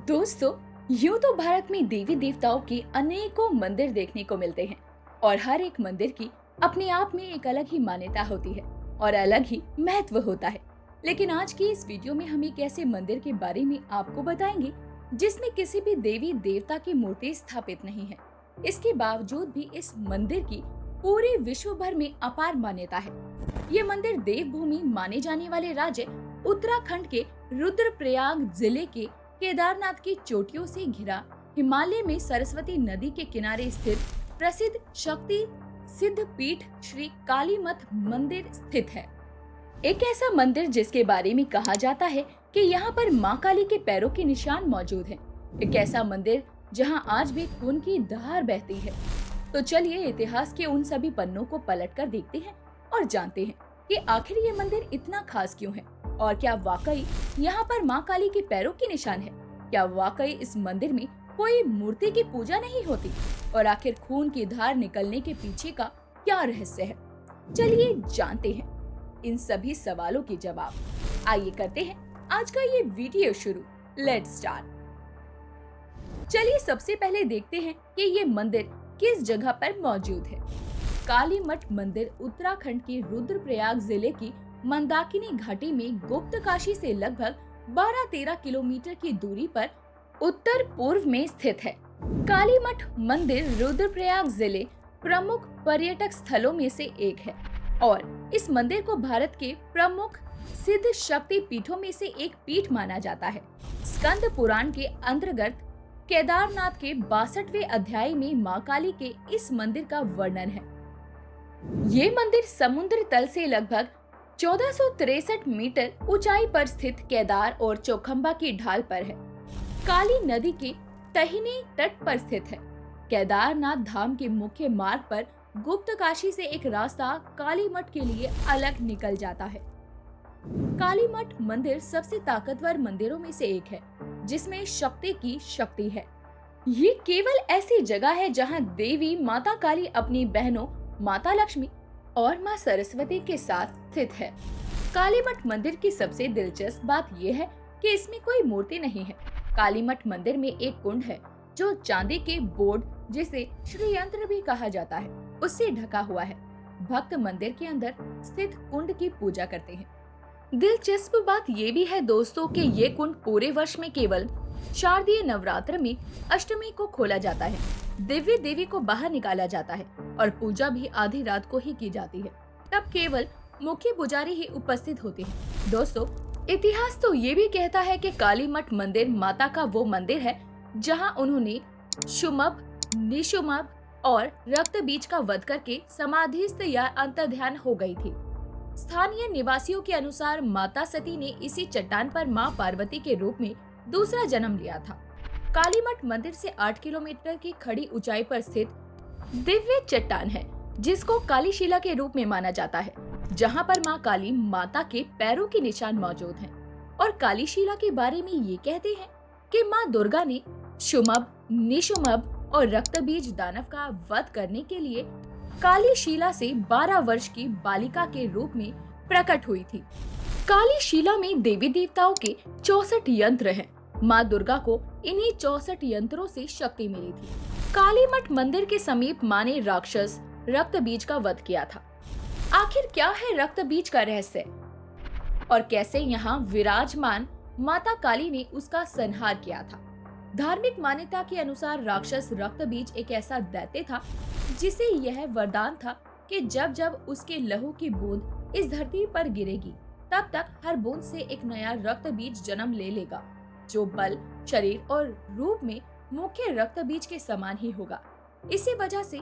दोस्तों, यूं तो भारत में देवी देवताओं के अनेकों मंदिर देखने को मिलते हैं और हर एक मंदिर की अपने आप में एक अलग ही मान्यता होती है और अलग ही महत्व होता है। लेकिन आज की इस वीडियो में हम एक ऐसे मंदिर के बारे में आपको बताएंगे जिसमें किसी भी देवी देवता की मूर्ति स्थापित नहीं है। इसके बावजूद भी इस मंदिर की पूरे विश्व भर में अपार मान्यता है। ये मंदिर देवभूमि माने जाने वाले राज्य उत्तराखंड के रुद्रप्रयाग जिले के केदारनाथ की चोटियों से घिरा हिमालय में सरस्वती नदी के किनारे स्थित प्रसिद्ध शक्ति सिद्ध पीठ श्री कालीमठ मंदिर स्थित है। एक ऐसा मंदिर जिसके बारे में कहा जाता है कि यहाँ पर माँ काली के पैरों के निशान मौजूद हैं। एक ऐसा मंदिर जहाँ आज भी खून की धार बहती है। तो चलिए इतिहास के उन सभी पन्नों को पलटकर देखते हैं और जानते हैं कि आखिर ये मंदिर इतना खास क्यों है और क्या वाकई यहाँ पर माँ काली के पैरों के निशान है। क्या वाकई इस मंदिर में कोई मूर्ति की पूजा नहीं होती और आखिर खून की धार निकलने के पीछे का क्या रहस्य है। चलिए जानते हैं इन सभी सवालों के जवाब। आइए करते हैं आज का ये वीडियो शुरू। Let's start. चलिए सबसे पहले देखते हैं कि ये मंदिर किस जगह पर मौजूद है। कालीमठ मंदिर उत्तराखंड के रुद्रप्रयाग जिले की मंदाकिनी घाटी में गुप्त काशी से लगभग 12-13 किलोमीटर की दूरी पर उत्तर पूर्व में स्थित है। कालीमठ मंदिर रुद्रप्रयाग जिले प्रमुख पर्यटक स्थलों में से एक है और इस मंदिर को भारत के प्रमुख सिद्ध शक्ति पीठों में से एक पीठ माना जाता है। स्कंद पुराण के अंतर्गत केदारनाथ के 62वें अध्याय में मां काली के इस मंदिर का वर्णन है। ये मंदिर समुद्र तल से लगभग 1463 मीटर ऊंचाई पर स्थित केदार और चौखंबा की ढाल पर है। काली नदी के दाहिने तट पर स्थित है। केदारनाथ धाम के मुख्य मार्ग पर गुप्त काशी से एक रास्ता कालीमठ के लिए अलग निकल जाता है। कालीमठ मंदिर सबसे ताकतवर मंदिरों में से एक है जिसमें शक्ति की शक्ति है। ये केवल ऐसी जगह है जहां देवी माता काली अपनी बहनों माता लक्ष्मी और माँ सरस्वती के साथ स्थित है। कालीमठ मंदिर की सबसे दिलचस्प बात यह है कि इसमें कोई मूर्ति नहीं है। कालीमठ मंदिर में एक कुंड है जो चांदी के बोर्ड जिसे श्रीयंत्र भी कहा जाता है उससे ढका हुआ है। भक्त मंदिर के अंदर स्थित कुंड की पूजा करते हैं। दिलचस्प बात ये भी है दोस्तों कि ये कुंड पूरे वर्ष में केवल शारदीय नवरात्र में अष्टमी को खोला जाता है। दिव्य देवी को बाहर निकाला जाता है और पूजा भी आधी रात को ही की जाती है। तब केवल मुख्य पुजारी ही उपस्थित होते हैं। दोस्तों, इतिहास तो ये भी कहता है कि कालीमठ मंदिर माता का वो मंदिर है जहां उन्होंने शुमभ, निशुमभ और रक्त बीज का वध करके समाधिस्थ या अंतर्ध्यान हो गई थी। स्थानीय निवासियों के अनुसार माता सती ने इसी चट्टान पर मां पार्वती के रूप में दूसरा जन्म लिया था। कालीमठ मंदिर से 8 किलोमीटर की खड़ी ऊंचाई पर स्थित दिव्य चट्टान है जिसको कालीशिला के रूप में माना जाता है, जहां पर मां काली माता के पैरों के निशान मौजूद हैं। और कालीशिला के बारे में ये कहते हैं कि मां दुर्गा ने शुमभ, निशुमभ और रक्तबीज दानव का वध करने के लिए कालीशिला से 12 वर्ष की बालिका के रूप में प्रकट हुई थी। कालीशिला में देवी देवताओं के 64 यंत्र हैं। माँ दुर्गा को इन्हीं 64 यंत्रों से शक्ति मिली थी। कालीमठ मंदिर के समीप माँ ने राक्षस रक्त बीज का वध किया था। आखिर क्या है रक्त बीज का रहस्य और कैसे यहाँ विराजमान माता काली ने उसका संहार किया था। धार्मिक मान्यता के अनुसार राक्षस रक्त बीज एक ऐसा दैत्य था जिसे यह वरदान था कि जब जब उसके लहू की बूंद इस धरती पर गिरेगी तब तक हर बूंद से एक नया रक्त बीज जन्म ले लेगा जो बल, शरीर और रूप में मुख्य रक्त बीज के समान ही होगा। इसी वजह से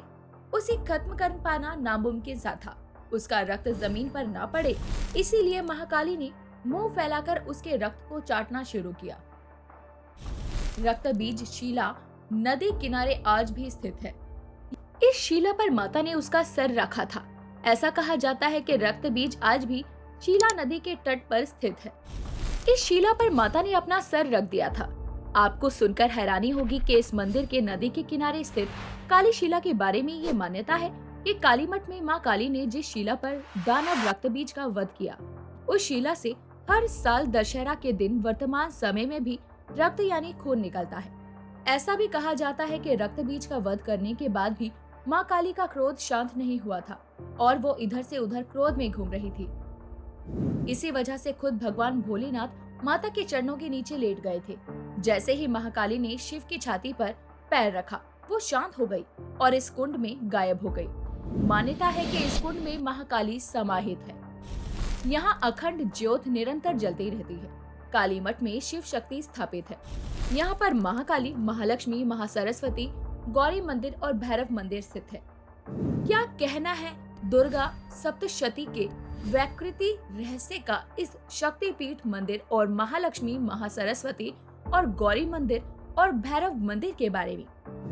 उसे खत्म कर पाना नामुमकिन सा था। उसका रक्त जमीन पर ना पड़े, इसीलिए महाकाली ने मुंह फैलाकर उसके रक्त को चाटना शुरू किया। रक्त बीज शिला नदी किनारे आज भी स्थित है। इस शिला पर माता ने उसका सर रखा था। ऐसा कहा जाता है कि रक्त बीज आज भी शिला नदी के तट पर स्थित है। इस शिला पर माता ने अपना सर रख दिया था। आपको सुनकर हैरानी होगी कि इस मंदिर के नदी के किनारे स्थित काली शिला के बारे में ये मान्यता है कि कालीमठ में मां काली ने जिस शिला पर दानव रक्त बीज का वध किया, उस शिला से हर साल दशहरा के दिन वर्तमान समय में भी रक्त यानी खून निकलता है। ऐसा भी कहा जाता है कि रक्त बीज का वध करने के बाद भी माँ काली का क्रोध शांत नहीं हुआ था और वो इधर से उधर क्रोध में घूम रही थी। इसी वजह से खुद भगवान भोलेनाथ माता के चरणों के नीचे लेट गए थे। जैसे ही महाकाली ने शिव की छाती पर पैर रखा, वो शांत हो गई और इस कुंड में गायब हो गई। मान्यता है कि इस कुंड में महाकाली समाहित है। यहाँ अखंड ज्योत निरंतर जलती रहती है। काली मठ में शिव शक्ति स्थापित है। यहाँ पर महाकाली, महालक्ष्मी, महासरस्वती, गौरी मंदिर और भैरव मंदिर स्थित है। क्या कहना है दुर्गा सप्तशती के वैकृति रहस्य का इस शक्तिपीठ मंदिर और महालक्ष्मी, महासरस्वती और गौरी मंदिर और भैरव मंदिर के बारे में?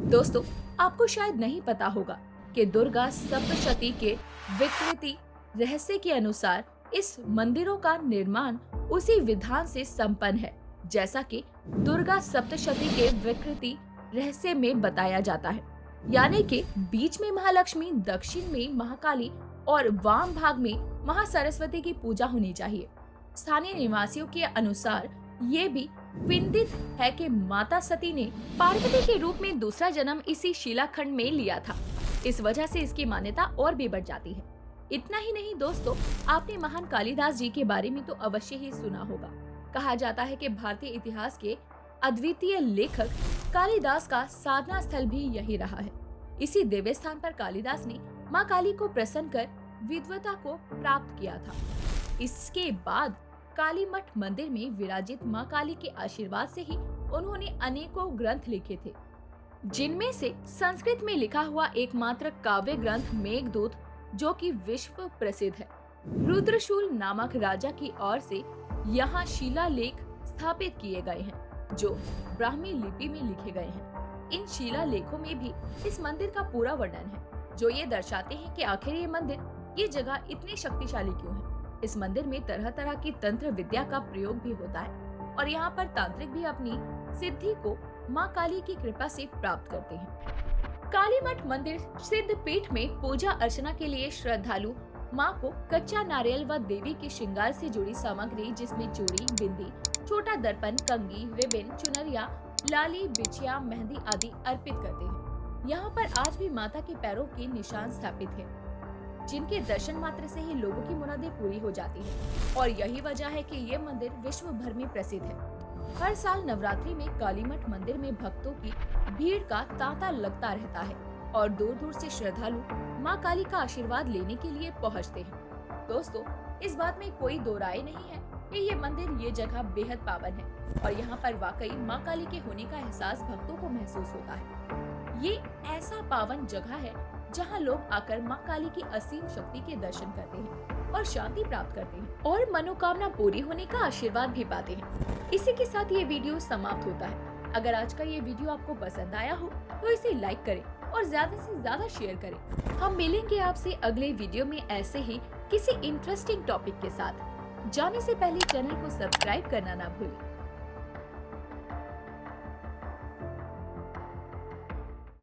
दोस्तों, आपको शायद नहीं पता होगा कि दुर्गा सप्तशती के विकृति रहस्य के अनुसार इस मंदिरों का निर्माण उसी विधान से संपन्न है जैसा कि दुर्गा सप्तशती के विकृति रहस्य में बताया जाता है। यानी कि बीच में महालक्ष्मी, दक्षिण में महाकाली और वाम भाग में महासरस्वती की पूजा होनी चाहिए। स्थानीय निवासियों के अनुसार ये भी विदित है कि माता सती ने पार्वती के रूप में दूसरा जन्म इसी शिलाखंड में लिया था। इस वजह से इसकी मान्यता और भी बढ़ जाती है। इतना ही नहीं दोस्तों, आपने महान कालिदास जी के बारे में तो अवश्य ही सुना होगा। कहा जाता है कि भारतीय इतिहास के अद्वितीय लेखक कालिदास का साधना स्थल भी यही रहा है। इसी दिव्य स्थान पर कालिदास ने माँ काली को प्रसन्न कर विद्वता को प्राप्त किया था। इसके बाद काली मठ मंदिर में विराजित माँ काली के आशीर्वाद से ही उन्होंने अनेकों ग्रंथ लिखे थे, जिनमें से संस्कृत में लिखा हुआ एकमात्र काव्य ग्रंथ मेघदूत, जो कि विश्व प्रसिद्ध है। रुद्रशूल नामक राजा की ओर से यहाँ शिलालेख स्थापित किए गए हैं, जो ब्राह्मी लिपि में लिखे गए हैं। इन शिलालेखों में भी इस मंदिर का पूरा वर्णन है, जो ये दर्शाते हैं कि आखिर ये मंदिर, ये जगह इतनी शक्तिशाली क्यों है। इस मंदिर में तरह तरह की तंत्र विद्या का प्रयोग भी होता है और यहाँ पर तांत्रिक भी अपनी सिद्धि को माँ काली की कृपा से प्राप्त करते हैं। काली मठ मंदिर सिद्ध पीठ में पूजा अर्चना के लिए श्रद्धालु माँ को कच्चा नारियल व देवी के श्रृंगार से जुड़ी सामग्री, जिसमें चूड़ी, बिंदी, छोटा दर्पण, कंगी, रिबन, चुनरिया, लाली, बिछिया, मेहंदी आदि अर्पित करते हैं। यहाँ पर आज भी माता के पैरों के निशान स्थापित है, जिनके दर्शन मात्र से ही लोगों की मुरादें पूरी हो जाती है और यही वजह है कि ये मंदिर विश्व भर में प्रसिद्ध है। हर साल नवरात्रि में काली मठ मंदिर में भक्तों की भीड़ का तांता लगता रहता है और दूर दूर से श्रद्धालु माँ काली का आशीर्वाद लेने के लिए पहुँचते हैं। दोस्तों, इस बात में कोई दो राय नहीं है कि ये मंदिर, ये जगह बेहद पावन है और यहाँ पर वाकई माँ काली के होने का एहसास भक्तों को महसूस होता है। ये ऐसा पावन जगह है जहाँ लोग आकर माँ काली की असीम शक्ति के दर्शन करते हैं और शांति प्राप्त करते हैं और मनोकामना पूरी होने का आशीर्वाद भी पाते हैं। इसी के साथ ये वीडियो समाप्त होता है। अगर आज का ये वीडियो आपको पसंद आया हो तो इसे लाइक करें और ज्यादा से ज्यादा शेयर करें। हम मिलेंगे आपसे अगले वीडियो में ऐसे ही किसी इंटरेस्टिंग टॉपिक के साथ। जाने से पहले चैनल को सब्सक्राइब करना ना भूलें।